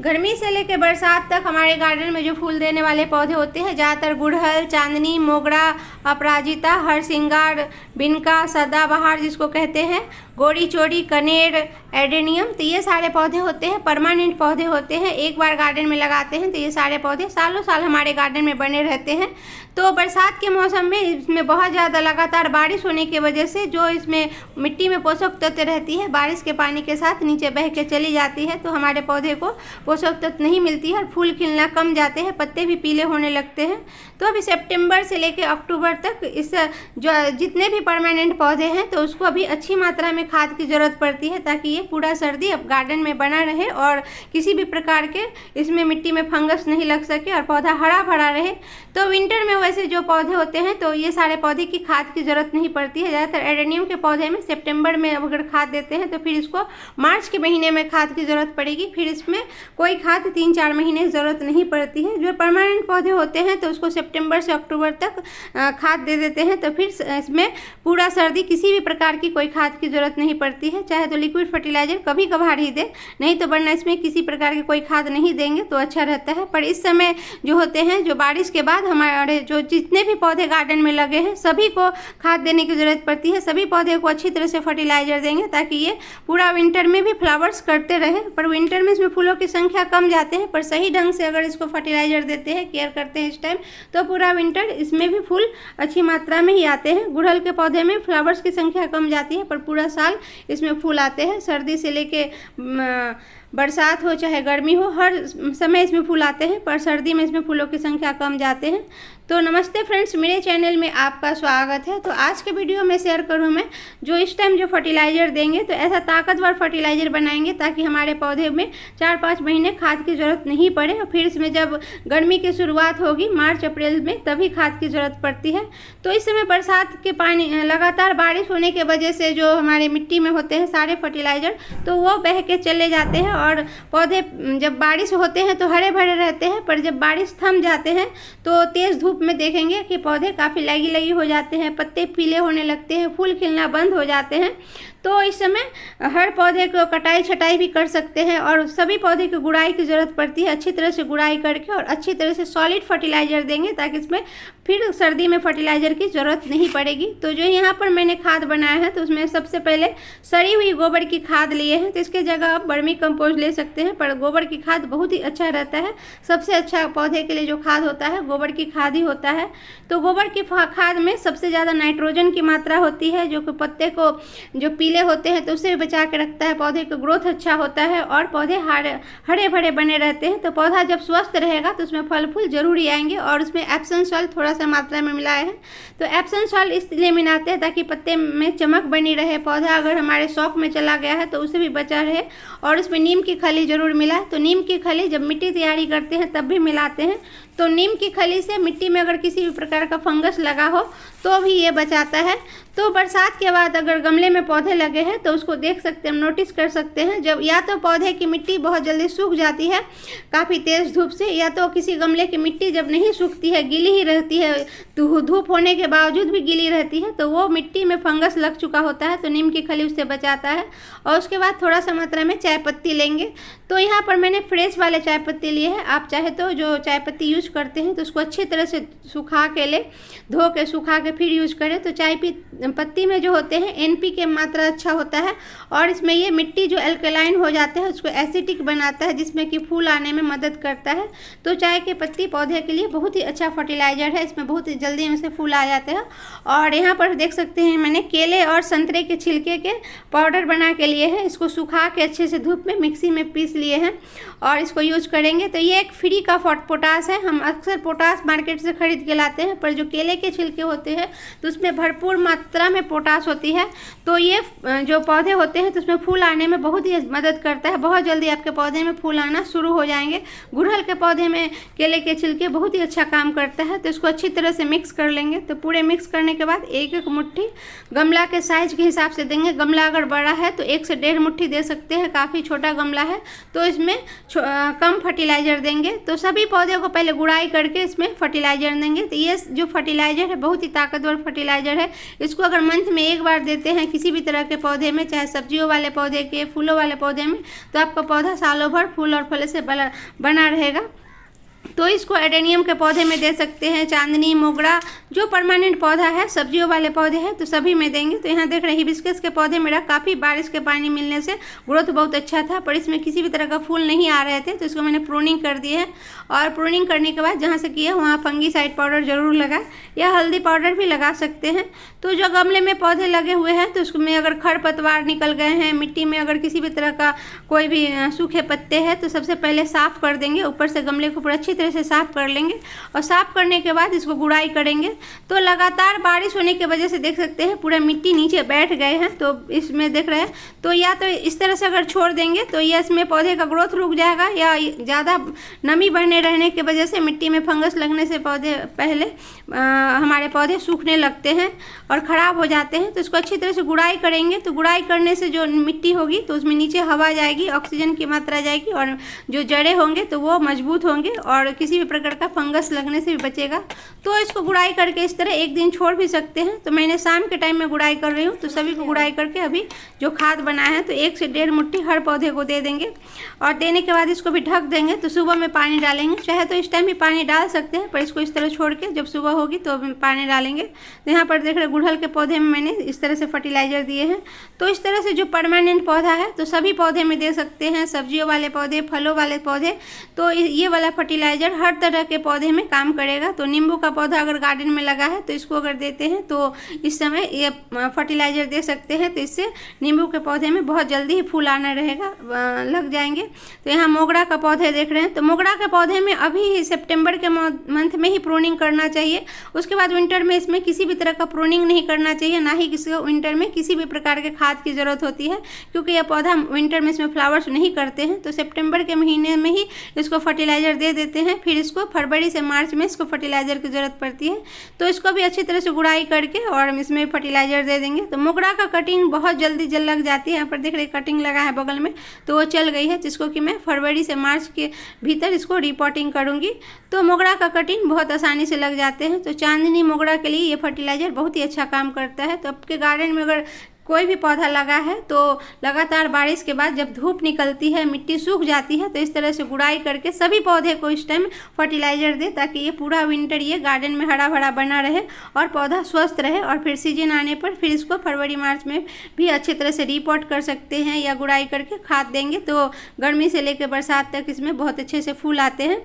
गर्मी से लेकर बरसात तक हमारे गार्डन में जो फूल देने वाले पौधे होते हैं ज़्यादातर गुड़हल, चांदनी, मोगरा, अपराजिता, हरसिंगार, बिनका, सदाबहार जिसको कहते हैं, गोड़ी चोरी, कनेर, एडेनियम, तो ये सारे पौधे होते हैं, परमानेंट पौधे होते हैं। एक बार गार्डन में लगाते हैं तो ये सारे पौधे सालों साल हमारे गार्डन में बने रहते हैं। तो बरसात के मौसम में इसमें बहुत ज़्यादा लगातार बारिश होने की वजह से जो इसमें मिट्टी में पोषक तत्व रहती है बारिश के पानी के साथ नीचे बह के चली जाती है, तो हमारे पौधे को पोषक तत्व नहीं मिलती है और फूल खिलना कम जाते हैं, पत्ते भी पीले होने लगते हैं। तो अभी सितंबर से लेकर अक्टूबर तक इस जो जितने भी परमानेंट पौधे हैं तो उसको अभी अच्छी मात्रा में खाद की ज़रूरत पड़ती है ताकि ये पूरा सर्दी अब गार्डन में बना रहे और किसी भी प्रकार के इसमें मिट्टी में फंगस नहीं लग सके और पौधा हरा भरा रहे। तो विंटर में वैसे जो पौधे होते हैं तो ये सारे पौधे की खाद की ज़रूरत नहीं पड़ती है। ज़्यादातर एडेनियम के पौधे में सितंबर में अगर खाद देते हैं तो फिर इसको मार्च के महीने में खाद की ज़रूरत पड़ेगी, फिर इसमें कोई खाद 3-4 महीने की ज़रूरत नहीं पड़ती है। जो परमानेंट पौधे होते हैं तो उसको सितंबर से अक्टूबर तक खाद दे देते हैं, तो फिर इसमें पूरा सर्दी किसी भी प्रकार की कोई खाद की ज़रूरत नहीं पड़ती है। चाहे तो लिक्विड फर्टिलाइज़र कभी कभार ही दे, नहीं तो वरना इसमें किसी प्रकार की कोई खाद नहीं देंगे तो अच्छा रहता है। पर इस समय जो होते हैं जो बारिश के बाद हमारे जो जितने भी पौधे गार्डन में लगे हैं सभी को खाद देने की ज़रूरत पड़ती है। सभी पौधे को अच्छी तरह से फर्टिलाइज़र देंगे ताकि ये पूरा विंटर में भी फ्लावर्स करते रहे। पर विंटर में इसमें फूलों की संख्या कम जाते हैं, पर सही ढंग से अगर इसको फर्टिलाइज़र देते हैं, केयर करते हैं इस टाइम, तो पूरा विंटर इसमें भी फूल अच्छी मात्रा में ही आते हैं। गुड़हल के पौधे में फ्लावर्स की संख्या कम जाती है पर पूरा साल इसमें फूल आते हैं। सर्दी से लेके बरसात हो चाहे गर्मी हो हर समय इसमें फूल आते हैं, पर सर्दी में इसमें फूलों की संख्या कम जाते हैं। तो नमस्ते फ्रेंड्स, मेरे चैनल में आपका स्वागत है। तो आज के वीडियो में शेयर करूं मैं जो इस टाइम जो फर्टिलाइज़र देंगे तो ऐसा ताकतवर फर्टिलाइज़र बनाएंगे ताकि हमारे पौधे में 4-5 महीने खाद की ज़रूरत नहीं पड़े और फिर इसमें जब गर्मी की शुरुआत होगी मार्च अप्रैल में तभी खाद की ज़रूरत पड़ती है। तो इस समय बरसात के पानी लगातार बारिश होने की वजह से जो हमारे मिट्टी में होते हैं सारे फर्टिलाइज़र तो वो बह के चले जाते हैं और पौधे जब बारिश होते हैं तो हरे भरे रहते हैं, पर जब बारिश थम जाते हैं तो तेज़ धूप में देखेंगे कि पौधे काफ़ी लगी हो जाते हैं, पत्ते पीले होने लगते हैं, फूल खिलना बंद हो जाते हैं। तो इस समय हर पौधे को कटाई छटाई भी कर सकते हैं और सभी पौधे की गुड़ाई की ज़रूरत पड़ती है। अच्छी तरह से गुड़ाई करके और अच्छी तरह से सॉलिड फर्टिलाइज़र देंगे ताकि इसमें फिर सर्दी में फर्टिलाइज़र की ज़रूरत नहीं पड़ेगी। तो जो यहाँ पर मैंने खाद बनाया है तो उसमें सबसे पहले सड़ी हुई गोबर की खाद लिए हैं, तो इसके जगह आप वर्मी कंपोस्ट ले सकते हैं, पर गोबर की खाद बहुत ही अच्छा रहता है। सबसे अच्छा पौधे के लिए जो खाद होता है गोबर की खाद ही होता है। तो गोबर की खाद में सबसे ज़्यादा नाइट्रोजन की मात्रा होती है जो कि पत्ते को जो पीले होते हैं तो उसे बचा के रखता है, पौधे का ग्रोथ अच्छा होता है और पौधे हरे भरे बने रहते हैं। तो पौधा जब स्वस्थ रहेगा तो उसमें फल फूल जरूर ही आएंगे। और उसमें एप्सम सॉल्ट थोड़ा सा मात्रा में मिलाए हैं, तो एप्सम सॉल्ट इसलिए मिलाते हैं ताकि पत्ते में चमक बनी रहे, पौधा अगर हमारे शौक में चला गया है तो उसे भी बचा रहे। और उसमें नीम की खली जरूर मिला, तो नीम की खली जब मिट्टी तैयारी करते हैं तब भी मिलाते हैं। तो नीम की खली से मिट्टी में अगर किसी भी प्रकार का फंगस लगा हो तो भी ये बचाता है। तो बरसात के बाद अगर गमले में पौधे लगे हैं तो उसको देख सकते हैं, नोटिस कर सकते हैं, जब या तो पौधे की मिट्टी बहुत जल्दी सूख जाती है काफ़ी तेज़ धूप से, या तो किसी गमले की मिट्टी जब नहीं सूखती है गीली ही रहती है, तो धूप होने के बावजूद भी गीली रहती है, तो वो मिट्टी में फंगस लग चुका होता है। तो नीम की खली उससे बचाता है। और उसके बाद थोड़ा सा मात्रा में चाय पत्ती लेंगे, तो यहाँ पर मैंने फ्रेश वाले चाय पत्ती लिए हैं। आप चाहे तो जो चाय पत्ती यूज करते हैं तो उसको अच्छी तरह से सुखा के ले, धो के सुखा के फिर यूज करें। तो चाय पत्ती में जो होते हैं NP की मात्रा अच्छा होता है और इसमें ये मिट्टी जो एल्कलाइन हो जाता है उसको एसिडिक बनाता है जिसमें कि फूल आने में मदद करता है। तो चाय की पत्ती पौधे के लिए बहुत ही अच्छा फर्टिलाइज़र है, इसमें बहुत ही जल्दी में से फूल आ जाते हैं। और यहाँ पर देख सकते हैं मैंने केले और संतरे के छिलके के पाउडर बना के लिए है, इसको सुखा के अच्छे से धूप में मिक्सी में पीस लिए हैं और इसको यूज करेंगे। तो ये एक फ्री का पोटास है, हम अक्सर पोटास मार्केट से खरीद के लाते हैं, पर जो केले के छिलके होते हैं तो उसमें भरपूर मात्रा में पोटास होती है। तो ये जो पौधे होते हैं तो उसमें फूल आने में बहुत ही मदद करता है, बहुत जल्दी आपके पौधे में फूल आना शुरू हो जाएंगे। गुड़हल के पौधे में केले के छिलके बहुत ही अच्छा काम करता है। तो इसको अच्छी तरह से मिक्स कर लेंगे। तो पूरे मिक्स करने के बाद एक एक मुट्ठी गमला के साइज के हिसाब से देंगे। गमला अगर बड़ा है तो 1 से 1.5 मुट्ठी दे सकते हैं, काफ़ी छोटा गमला है तो इसमें कम फर्टिलाइज़र देंगे। तो सभी पौधे को पहले गुड़ाई करके इसमें फर्टिलाइज़र देंगे। तो ये जो फर्टिलाइज़र है बहुत ही ताकतवर फर्टिलाइज़र है। इसको अगर मंथ में एक बार देते हैं किसी भी तरह के पौधे में, चाहे सब्जियों वाले पौधे के, फूलों वाले पौधे में, तो आपका पौधा सालों भर फूल और फल से बना रहेगा। तो इसको एडेनियम के पौधे में दे सकते हैं, चांदनी, मोगरा, जो परमानेंट पौधा है, सब्जियों वाले पौधे हैं तो सभी में देंगे। तो यहाँ देख रहे हैं हिबिस्कस के पौधे मेरा काफ़ी बारिश के पानी मिलने से ग्रोथ बहुत अच्छा था, पर इसमें किसी भी तरह का फूल नहीं आ रहे थे, तो इसको मैंने प्रूनिंग कर दिए है। और प्रूनिंग करने के बाद जहाँ से किया वहाँ फंगीसाइड पाउडर जरूर लगाए, या हल्दी पाउडर भी लगा सकते हैं। तो जो गमले में पौधे लगे हुए हैं तो उसमें अगर खरपतवार निकल गए हैं, मिट्टी में अगर किसी भी तरह का कोई भी सूखे पत्ते हैं तो सबसे पहले साफ़ कर देंगे। ऊपर से गमले को पूरा अच्छी तरह से साफ़ कर लेंगे और साफ़ करने के बाद इसको गुड़ाई करेंगे। तो लगातार बारिश होने की वजह से देख सकते हैं पूरा मिट्टी नीचे बैठ गए हैं, तो इसमें देख रहे हैं। तो या तो इस तरह से अगर छोड़ देंगे तो ये इसमें पौधे का ग्रोथ रुक जाएगा, या ज़्यादा नमी बढ़ने रहने की वजह से मिट्टी में फंगस लगने से हमारे पौधे सूखने लगते हैं और ख़राब हो जाते हैं। तो इसको अच्छी तरह से गुड़ाई करेंगे। तो गुड़ाई करने से जो मिट्टी होगी तो उसमें नीचे हवा जाएगी, ऑक्सीजन की मात्रा जाएगी, और जो जड़ें होंगे तो वो मजबूत होंगे और किसी भी प्रकार का फंगस लगने से भी बचेगा। तो इसको गुड़ाई करके इस तरह एक दिन छोड़ भी सकते हैं। तो मैंने शाम के टाइम में गुड़ाई कर रही हूँ, तो सभी को गुड़ाई करके अभी जो खाद बनाया है तो 1 से 1.5 मुट्ठी हर पौधे को दे देंगे। और देने के बाद इसको भी ढक देंगे। तो सुबह में पानी डालेंगे, चाहे तो इस टाइम भी पानी डाल सकते हैं, पर इसको इस तरह छोड़ के जब सुबह होगी तो पानी डालेंगे। तो यहाँ पर देख रहे गुड़हल के पौधे में मैंने इस तरह से फर्टिलाइज़र दिए हैं। तो इस तरह से जो परमानेंट पौधा है तो सभी पौधे में दे सकते हैं, सब्जियों वाले पौधे, फलों वाले पौधे। तो ये वाला फर्टिलाइज़र हर तरह के पौधे में काम करेगा। तो नींबू का पौधा अगर गार्डन में लगा है तो इसको अगर देते हैं तो इस समय ये फर्टिलाइज़र दे सकते हैं। तो इससे नींबू के पौधे में बहुत जल्दी ही फूल आना रहेगा, लग जाएंगे। तो यहाँ मोगरा का पौधे देख रहे हैं। तो मोगरा के पौधे में अभी सितंबर के मंथ में ही प्रूनिंग करना चाहिए। उसके बाद विंटर में इसमें किसी भी तरह का प्रूनिंग नहीं करना चाहिए, ना ही किसी को विंटर में किसी भी प्रकार के खाद की ज़रूरत होती है, क्योंकि यह पौधा विंटर में इसमें फ्लावर्स नहीं करते हैं। तो सितंबर के महीने में ही इसको फर्टिलाइज़र दे देते हैं। फिर इसको फरवरी से मार्च में इसको फर्टिलाइज़र की ज़रूरत पड़ती है। तो इसको भी अच्छी तरह से गुड़ाई करके और इसमें फर्टिलाइज़र दे देंगे। तो मोगरा का कटिंग बहुत जल्दी लग जाती है। यहाँ पर देख रहे कटिंग लगा है बगल में, तो वो चल गई है, जिसको कि मैं फरवरी से मार्च के भीतर इसको रिपोर्टिंग करूँगी। तो मोगरा का कटिंग बहुत आसानी से लग जाते हैं। तो चांदनी मोगरा के लिए ये फर्टिलाइज़र बहुत ही अच्छा काम करता है। तो आपके गार्डन में अगर कोई भी पौधा लगा है तो लगातार बारिश के बाद जब धूप निकलती है, मिट्टी सूख जाती है, तो इस तरह से गुड़ाई करके सभी पौधे को इस टाइम फर्टिलाइज़र दे, ताकि ये पूरा विंटर ये गार्डन में हरा भरा बना रहे और पौधा स्वस्थ रहे। और फिर सीजन आने पर फिर इसको फरवरी मार्च में भी अच्छी तरह से रिपोर्ट कर सकते हैं, या गुड़ाई करके खाद देंगे तो गर्मी से लेकर बरसात तक इसमें बहुत अच्छे से फूल आते हैं।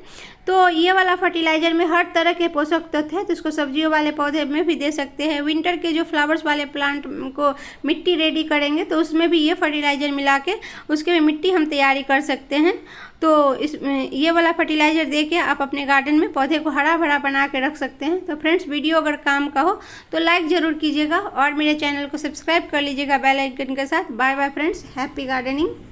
तो ये वाला फर्टिलाइज़र में हर तरह के पोषक तत्व है, तो इसको सब्जियों वाले पौधे में भी दे सकते हैं। विंटर के जो फ्लावर्स वाले प्लांट को मिट्टी रेडी करेंगे तो उसमें भी ये फर्टिलाइज़र मिला के उसके में मिट्टी हम तैयारी कर सकते हैं। तो ये वाला फर्टिलाइज़र दे के आप अपने गार्डन में पौधे को हरा भरा बना के रख सकते हैं। तो फ्रेंड्स, वीडियो अगर काम का हो तो लाइक ज़रूर कीजिएगा और मेरे चैनल को सब्सक्राइब कर लीजिएगा बेल आइकन के साथ। Bye bye friends, happy gardening.